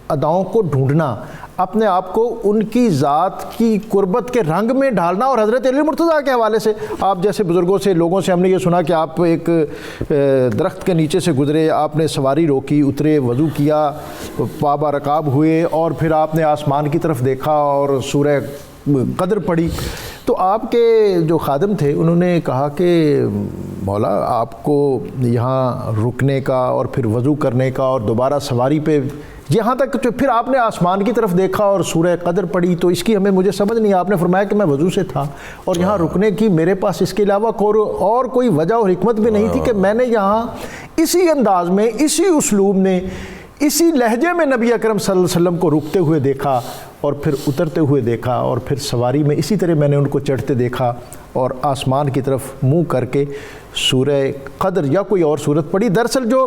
اداؤں کو ڈھونڈنا، اپنے آپ کو ان کی ذات کی قربت کے رنگ میں ڈھالنا۔ اور حضرت علی مرتضیٰ کے حوالے سے آپ جیسے بزرگوں سے، لوگوں سے ہم نے یہ سنا کہ آپ ایک درخت کے نیچے سے گزرے، آپ نے سواری روکی، اترے، وضو کیا، پابا رکاب ہوئے، اور پھر آپ نے آسمان کی طرف دیکھا اور سورہ قدر پڑھی۔ تو آپ کے جو خادم تھے انہوں نے کہا کہ مولا آپ کو یہاں رکنے کا اور پھر وضو کرنے کا اور دوبارہ سواری پہ، یہاں تک کہ پھر آپ نے آسمان کی طرف دیکھا اور سورہ قدر پڑھی، تو اس کی مجھے سمجھ نہیں۔ آپ نے فرمایا کہ میں وضو سے تھا اور یہاں رکنے کی میرے پاس اس کے علاوہ اور کوئی وجہ اور حکمت بھی نہیں تھی کہ میں نے یہاں اسی انداز میں، اسی اسلوب میں، اسی لہجے میں نبی اکرم صلی اللہ علیہ وسلم کو رکتے ہوئے دیکھا اور پھر اترتے ہوئے دیکھا، اور پھر سواری میں اسی طرح میں نے ان کو چڑھتے دیکھا اور آسمان کی طرف منہ کر کے سورہ قدر یا کوئی اور سورت پڑھی۔ دراصل جو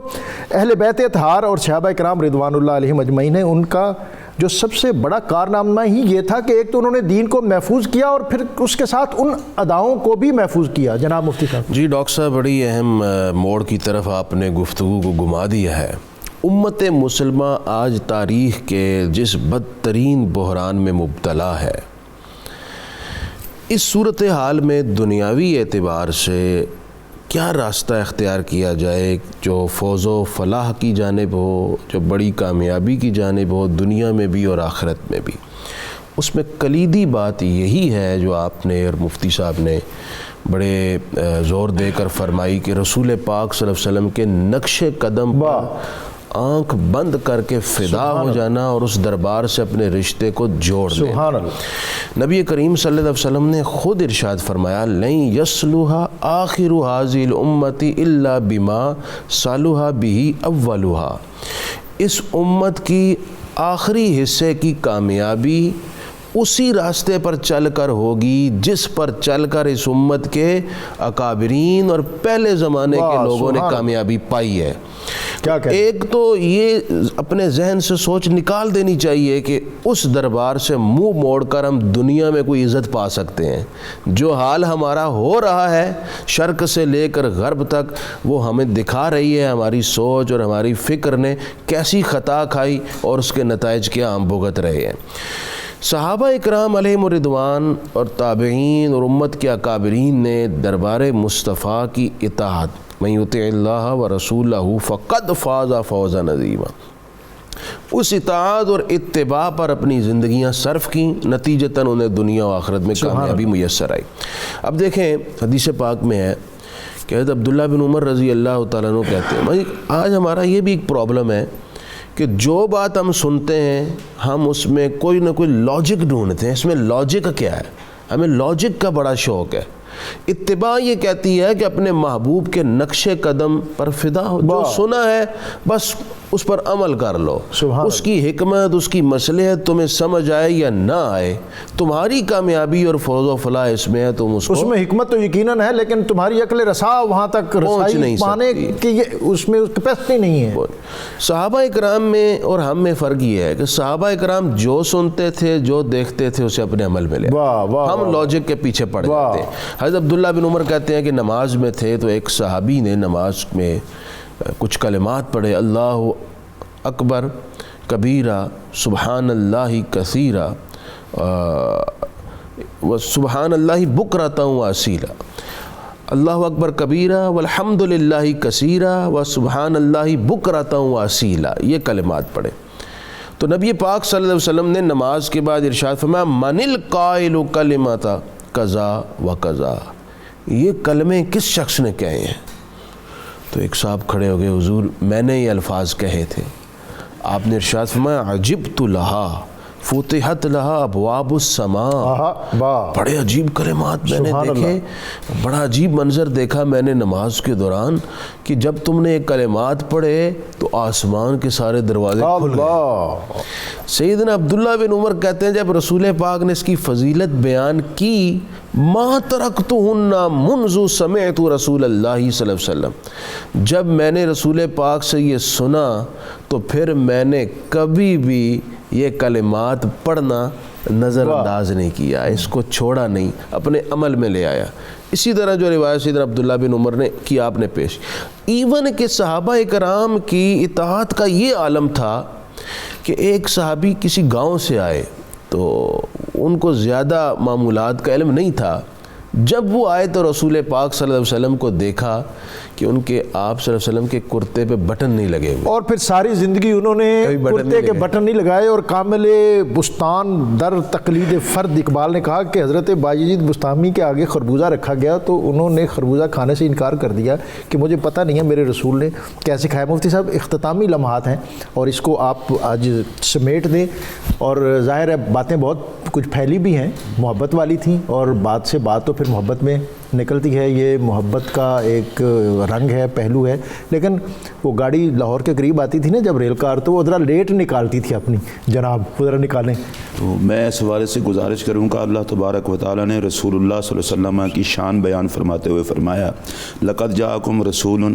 اہل بیت اطہار اور صحابہ کرام رضوان اللہ علیہم اجمعین ہیں، ان کا جو سب سے بڑا کارنامہ ہی یہ تھا کہ ایک تو انہوں نے دین کو محفوظ کیا اور پھر اس کے ساتھ ان اداؤں کو بھی محفوظ کیا۔ جناب مفتی صاحب جی ڈاکٹر صاحب، بڑی اہم موڑ کی طرف آپ نے گفتگو کو گھما دیا ہے۔ امت مسلمہ آج تاریخ کے جس بدترین بحران میں مبتلا ہے، اس صورتحال میں دنیاوی اعتبار سے کیا راستہ اختیار کیا جائے جو فوز و فلاح کی جانب ہو، جو بڑی کامیابی کی جانب ہو، دنیا میں بھی اور آخرت میں بھی؟ اس میں کلیدی بات یہی ہے جو آپ نے اور مفتی صاحب نے بڑے زور دے کر فرمائی کہ رسول پاک صلی اللہ علیہ وسلم کے نقش قدم پر آنکھ بند کر کے فدا ہو جانا اور اس دربار سے اپنے رشتے کو جوڑ دینا۔ سبحان اللہ۔ نبی کریم صلی اللہ علیہ وسلم نے خود ارشاد فرمایا لن یصلح آخر هذه الامت الا بما صلح به اولها، اس امت کی آخری حصے کی کامیابی اسی راستے پر چل کر ہوگی جس پر چل کر اس امت کے اکابرین اور پہلے زمانے کے لوگوں نے کامیابی پائی ہے۔ ایک تو یہ اپنے ذہن سے سوچ نکال دینی چاہیے کہ اس دربار سے منہ موڑ کر ہم دنیا میں کوئی عزت پا سکتے ہیں۔ جو حال ہمارا ہو رہا ہے شرق سے لے کر غرب تک، وہ ہمیں دکھا رہی ہے ہماری سوچ اور ہماری فکر نے کیسی خطا کھائی اور اس کے نتائج کیا ہم بھگت رہے ہیں۔ صحابہ اکرام علیہم الرضوان اور تابعین اور امت کے اکابرین نے دربار مصطفیٰ کی اطاعت، من یطع اللہ ورسولہ فقد فاز فوزا عظیما، اس اطاعت اور اتباع پر اپنی زندگیاں صرف کیں، نتیجتاً انہیں دنیا و آخرت میں کامیابی میسر آئی۔ اب دیکھیں حدیث پاک میں ہے کہ حضرت عبداللہ بن عمر رضی اللہ تعالیٰ عنہ کہتے ہیں، آج ہمارا یہ بھی ایک پرابلم ہے کہ جو بات ہم سنتے ہیں ہم اس میں کوئی نہ کوئی لاجک ڈھونڈتے ہیں، اس میں لاجک کیا ہے؟ ہمیں لاجک کا بڑا شوق ہے۔ اتباع یہ کہتی ہے کہ اپنے محبوب کے نقش قدم پر فدا ہو، جو سنا ہے بس اس پر عمل کر لو، اس کی حکمت، اس کی مصلحت تمہیں سمجھ آئے یا نہ آئے، تمہاری کامیابی اور فوز و فلاح اس میں ہے، تم اس میں حکمت تو یقیناً ہے لیکن تمہاری عقل رسا وہاں تک پہنچ نہیں سکتی کہ اس میں کیپیسٹی نہیں ہے۔ صحابہ اکرام میں اور ہم میں فرق یہ ہے کہ صحابہ اکرام جو سنتے تھے، جو دیکھتے تھے، اسے اپنے عمل میں لے، ہم لاجک کے پیچھے پڑ جاتے ہیں۔ حضرت عبداللہ بن عمر کہتے ہیں کہ نماز میں تھے تو ایک صحابی نے نماز میں کچھ کلمات پڑھے، اللہ اکبر کبیرہ سبحان اللہ کثیرہ و سبحان اللہ بکرۃ و اصیلا، اللہ اکبر کبیرہ والحمد للہ کثیرہ و سبحان اللہ بکرۃ و اصیلا، یہ کلمات پڑھے۔ تو نبی پاک صلی اللہ علیہ وسلم نے نماز کے بعد ارشاد فرمایا من القائل کلمۃ قضا و قضا، یہ کلمے کس شخص نے کہے ہیں؟ تو ایک صاحب کھڑے ہو گئے، حضور میں نے یہ الفاظ کہے تھے۔ آپ نے ارشاد فرمایا عجبت لہا فتحت لہا ابواب السماء، بڑے عجیب کلمات میں نے دیکھے، بڑا عجیب منظر دیکھا میں نے نماز کے دوران کہ جب تم نے یہ کلمات پڑھے تو آسمان کے سارے دروازے کھل گئے۔ سیدنا عبداللہ بن عمر کہتے ہیں جب رسول پاک نے اس کی فضیلت بیان کی، ما ترکتہن منذ سمعت رسول اللہ صلی اللہ علیہ وسلم، جب میں نے رسول پاک سے یہ سنا تو پھر میں نے کبھی بھی یہ کلمات پڑھنا نظر انداز نہیں کیا، اس کو چھوڑا نہیں، اپنے عمل میں لے آیا۔ اسی طرح جو روایت سیدنا عبداللہ بن عمر نے کی آپ نے پیش، ایون کہ صحابہ کرام کی اطاعت کا یہ عالم تھا کہ ایک صحابی کسی گاؤں سے آئے تو ان کو زیادہ معمولات کا علم نہیں تھا، جب وہ آئے تو رسول پاک صلی اللہ علیہ وسلم کو دیکھا کہ ان کے آپ صلی اللہ علیہ وسلم کے کرتے پہ بٹن نہیں لگے ہوئے، اور پھر ساری زندگی انہوں نے کرتے کے بٹن نہیں لگائے، اور کامل بستان در تقلید فرد اقبال نے کہا کہ حضرت باجید بستامی کے آگے خربوزہ رکھا گیا تو انہوں نے خربوزہ کھانے سے انکار کر دیا کہ مجھے پتہ نہیں ہے میرے رسول نے کیسے کھایا۔ مفتی صاحب اختتامی لمحات ہیں اور اس کو آپ آج سمیٹ دیں، اور ظاہر ہے باتیں بہت کچھ پھیلی بھی ہیں، محبت والی تھیں، اور بات سے بات تو پھر محبت میں نکلتی ہے، یہ محبت کا ایک رنگ ہے، پہلو ہے۔ لیکن وہ گاڑی لاہور کے قریب آتی تھی نا جب ریل کار، تو وہ ذرا لیٹ نکالتی تھی اپنی، جناب وہ ذرا نکالیں۔ تو میں اس حوالے سے گزارش کروں گا، اللہ تبارک و تعالیٰ نے رسول اللہ صلی اللہ علیہ وسلم کی شان بیان فرماتے ہوئے فرمایا، لقد جاءکم رسول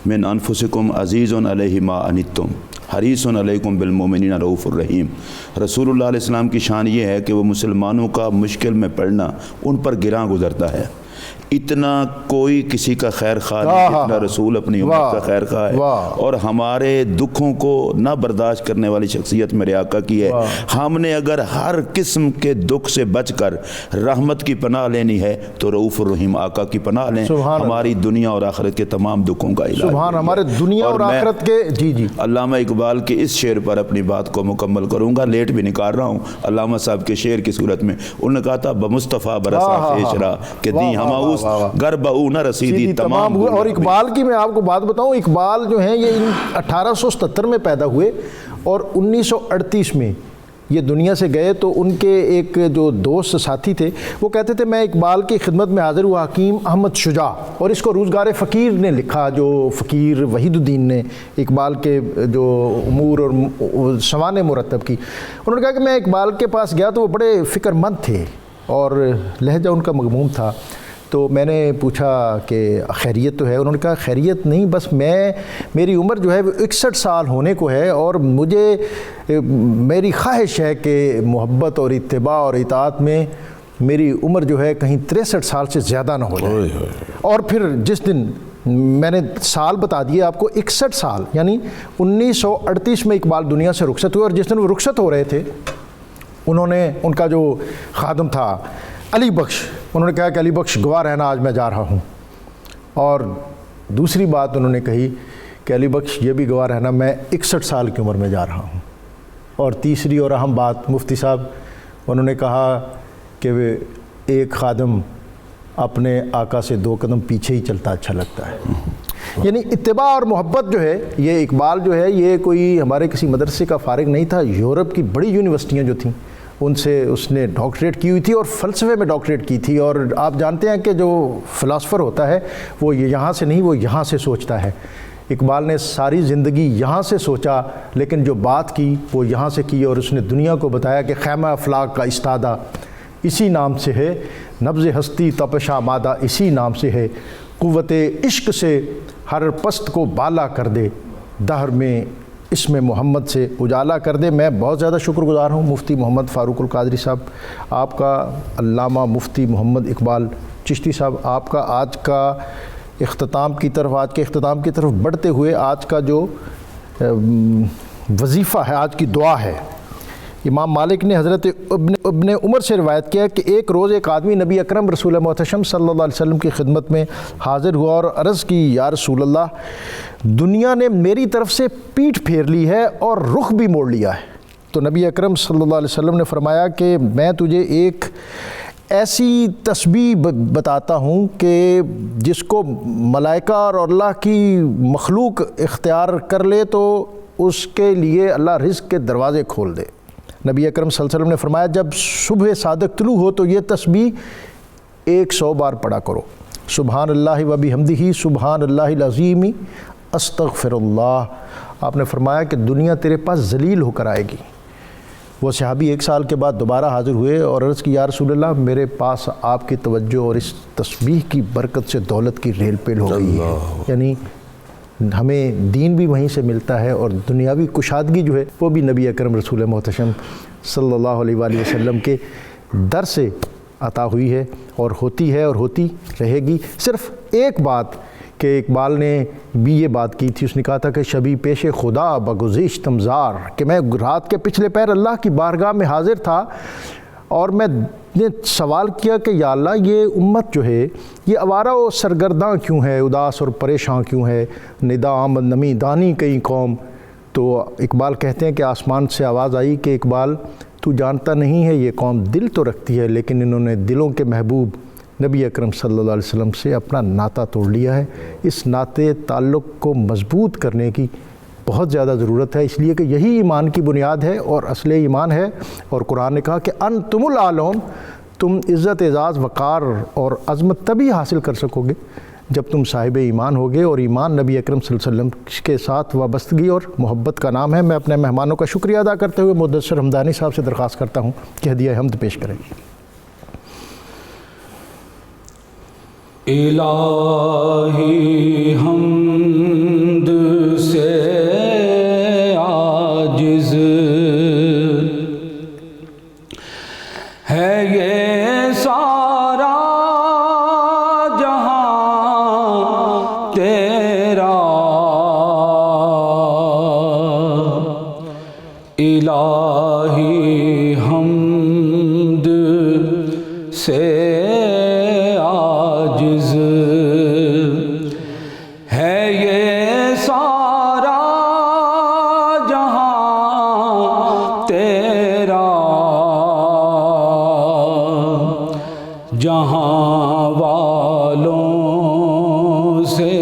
من انفسکم عزیز علیہ ما عنتم حریص علیکم بالمؤمنین رؤوف الرحیم۔ رسول اللہ علیہ السلام کی شان یہ ہے کہ وہ مسلمانوں کا مشکل میں پڑنا ان پر گراں گزرتا ہے، اتنا کوئی کسی کا خیر خواہ نہیں جتنا رسول اپنی امت کا خیر خواہ ہے، اور ہمارے دکھوں کو نہ برداشت کرنے والی شخصیت میرے آقا کی ہے۔ ہم نے اگر ہر قسم کے دکھ سے بچ کر رحمت کی پناہ لینی ہے تو رؤوف الرحیم آقا کی پناہ لیں، ہماری دنیا اور آخرت کے تمام دکھوں کا علاج۔ سبحان، ہمارے دنیا اور آخرت کے جی علامہ اقبال کے اس شعر پر اپنی بات کو مکمل کروں گا، لیٹ بھی نکال رہا ہوں۔ علامہ صاحب کے شعر کی صورت میں انہوں نے کہا تھا بمصطفیٰ برسا خیشرا کہ دی ہماؤس گر بہو نہ رسیدی تمام۔ اور اقبال کی میں آپ کو بات بتاؤں، اقبال جو ہیں یہ 1877 میں پیدا ہوئے اور 1938 میں یہ دنیا سے گئے، تو ان کے ایک جو دوست ساتھی تھے وہ کہتے تھے میں اقبال کی خدمت میں حاضر ہوا حکیم احمد شجاع، اور اس کو روزگار فقیر نے لکھا، جو فقیر وحید الدین نے اقبال کے جو امور اور سوانح مرتب کی۔ انہوں نے کہا کہ میں اقبال کے پاس گیا تو وہ بڑے فکر مند تھے اور لہجہ ان کا مغموم تھا، تو میں نے پوچھا کہ خیریت تو ہے؟ انہوں نے کہا خیریت نہیں، بس میری عمر جو ہے وہ 61 سال ہونے کو ہے، اور میری خواہش ہے کہ محبت اور اتباع اور اطاعت میں میری عمر جو ہے کہیں 63 سال سے زیادہ نہ ہو جائے۔ اور پھر جس دن میں نے سال بتا دیے آپ کو، 61 سال یعنی 1938 میں اقبال دنیا سے رخصت ہوئے، اور جس دن وہ رخصت ہو رہے تھے انہوں نے، ان کا جو خادم تھا علی بخش، انہوں نے کہا کہ علی بخش گواہ رہنا آج میں جا رہا ہوں، اور دوسری بات انہوں نے کہی کہ علی بخش یہ بھی گواہ رہنا میں 61 سال کی عمر میں جا رہا ہوں، اور تیسری اور اہم بات مفتی صاحب انہوں نے کہا کہ ایک خادم اپنے آقا سے 2 قدم پیچھے ہی چلتا اچھا لگتا ہے۔ یعنی اتباع اور محبت جو ہے، یہ اقبال جو ہے یہ کوئی ہمارے کسی مدرسے کا فارغ نہیں تھا، یورپ کی بڑی یونیورسٹیاں جو تھیں ان سے اس نے ڈاکٹریٹ کی ہوئی تھی، اور فلسفے میں ڈاکٹریٹ کی تھی، اور آپ جانتے ہیں کہ جو فلاسفر ہوتا ہے وہ یہاں سے نہیں، وہ یہاں سے سوچتا ہے۔ اقبال نے ساری زندگی یہاں سے سوچا، لیکن جو بات کی وہ یہاں سے کی، اور اس نے دنیا کو بتایا کہ خیمہ افلاک کا استادہ اسی نام سے ہے، نبض ہستی تپش آمادہ اسی نام سے ہے، قوت عشق سے ہر پست کو بالا کر دے، دہر میں اس میں محمد سے اجالا کر دے۔ میں بہت زیادہ شکر گزار ہوں مفتی محمد فاروق القادری صاحب آپ کا، علامہ مفتی محمد اقبال چشتی صاحب آپ کا، آج کا اختتام کی طرف بڑھتے ہوئے آج کا جو وظیفہ ہے، آج کی دعا ہے، امام مالک نے حضرت ابن عمر سے روایت کیا کہ ایک روز ایک آدمی نبی اکرم رسول محتشم صلی اللہ علیہ وسلم کی خدمت میں حاضر ہوا اور عرض کی یا رسول اللہ، دنیا نے میری طرف سے پیٹھ پھیر لی ہے اور رخ بھی موڑ لیا ہے۔ تو نبی اکرم صلی اللہ علیہ وسلم نے فرمایا کہ میں تجھے ایک ایسی تسبیح بتاتا ہوں کہ جس کو ملائکہ اور اللہ کی مخلوق اختیار کر لے تو اس کے لیے اللہ رزق کے دروازے کھول دے۔ نبی اکرم صلی اللہ علیہ وسلم نے فرمایا جب صبح صادق طلوع ہو تو یہ تسبیح 100 بار پڑھا کرو، سبحان اللہ و بحمدہ سبحان اللہ العظیم استغفر اللہ۔ آپ نے فرمایا کہ دنیا تیرے پاس ذلیل ہو کر آئے گی۔ وہ صحابی 1 سال کے بعد دوبارہ حاضر ہوئے اور عرض کی یا رسول اللہ، میرے پاس آپ کی توجہ اور اس تسبیح کی برکت سے دولت کی ریل پیل ہو گئی ہے، یعنی ہمیں دین بھی وہیں سے ملتا ہے اور دنیاوی کشادگی جو ہے وہ بھی نبی اکرم رسول محتشم صلی اللہ علیہ وآلہ وسلم کے در سے عطا ہوئی ہے اور ہوتی ہے اور ہوتی رہے گی۔ صرف ایک بات کہ اقبال نے بھی یہ بات کی تھی، اس نے کہا تھا کہ شبی پیش خدا بگزیش تمزار، کہ میں رات کے پچھلے پہر اللہ کی بارگاہ میں حاضر تھا اور میں نے سوال کیا کہ یا اللہ یہ امت جو ہے یہ آوارہ و سرگرداں کیوں ہے، اداس اور پریشاں کیوں ہے، ندا آمد نمی دانی کئی قوم۔ تو اقبال کہتے ہیں کہ آسمان سے آواز آئی کہ اقبال تو جانتا نہیں ہے یہ قوم دل تو رکھتی ہے لیکن انہوں نے دلوں کے محبوب نبی اکرم صلی اللہ علیہ وسلم سے اپنا ناطہ توڑ لیا ہے۔ اس ناطے تعلق کو مضبوط کرنے کی بہت زیادہ ضرورت ہے، اس لیے کہ یہی ایمان کی بنیاد ہے اور اصل ایمان ہے۔ اور قرآن نے کہا کہ انتم العالون، تم عزت اعزاز وقار اور عظمت تبھی حاصل کر سکو گے جب تم صاحب ایمان ہوگے، اور ایمان نبی اکرم صلی اللہ علیہ وسلم کے ساتھ وابستگی اور محبت کا نام ہے۔ میں اپنے مہمانوں کا شکریہ ادا کرتے ہوئے مدثر حمدانی صاحب سے درخواست کرتا ہوں کہ ہدیہ حمد پیش کریں۔ الہی حمد سے عاجز ہے یہ سارا جہاں تیرا، الہی حمد سے عاجز ہے یہ سارا جہاں تیرا، جہاں والوں سے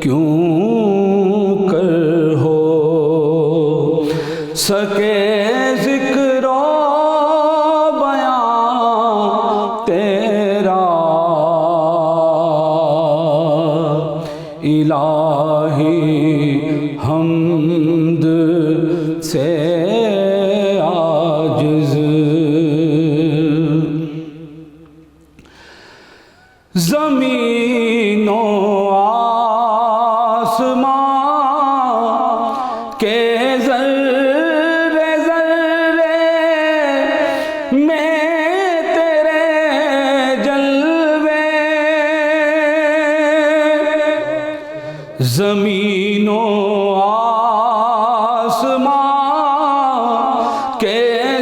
کیوں کر ہو سکے ذکر و بیان تیرا، الہی حمد سے عاجز۔ زمین و آسمان کے ذرے ذرے میں تیرے جلوے، زمین و آسمان کے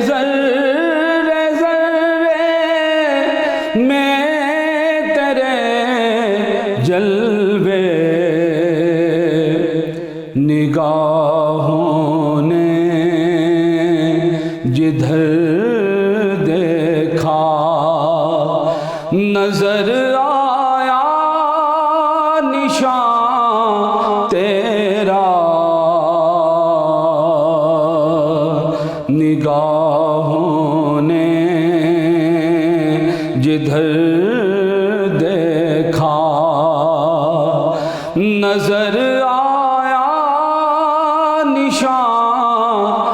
ذرے ذرے میں جلوے، نگاہوں نے جدھر دیکھا نظر آیا نشان تیرا، نگاہوں نے جدھر دیکھا نظر آیا نشان